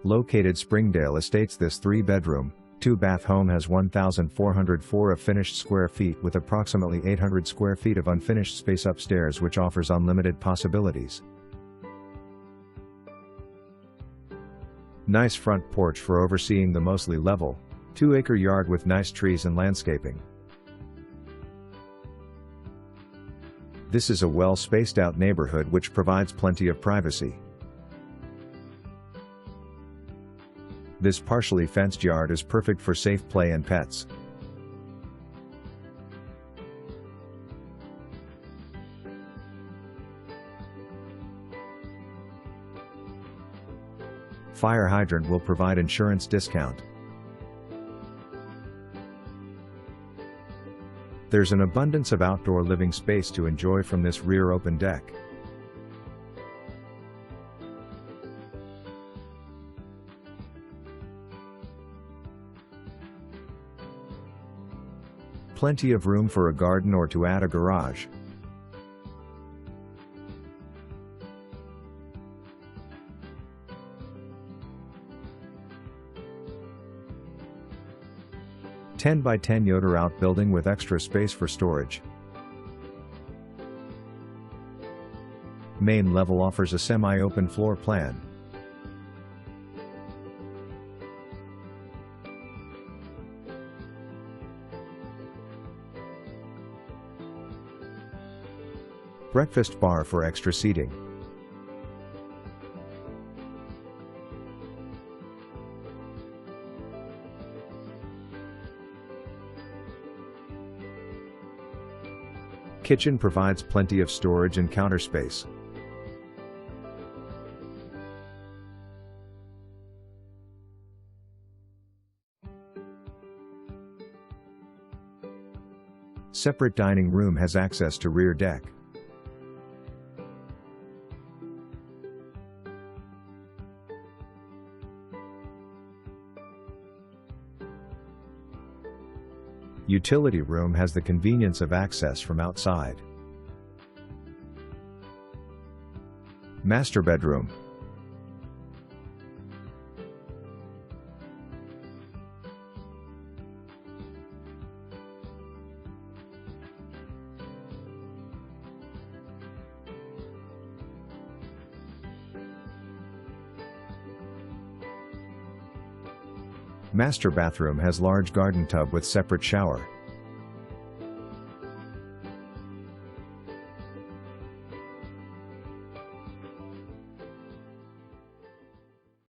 Located Springdale Estates. This 3-bedroom, 2-bath home has 1,404 of finished square feet with approximately 800 square feet of unfinished space upstairs, which offers unlimited possibilities. Nice front porch for overseeing the mostly level, 2-acre yard with nice trees and landscaping. This is a well-spaced out neighborhood which provides plenty of privacy. This partially fenced yard is perfect for safe play and pets. Fire hydrant will provide insurance discount. There's an abundance of outdoor living space to enjoy from this rear open deck. Plenty of room for a garden or to add a garage. "10 by 10 Yoder outbuilding with extra space for storage. Main level offers a semi-open floor plan. Breakfast bar for extra seating. Kitchen provides plenty of storage and counter space. Separate dining room has access to rear deck. Utility room has the convenience of access from outside. Master bedroom. Master bathroom has large garden tub with separate shower.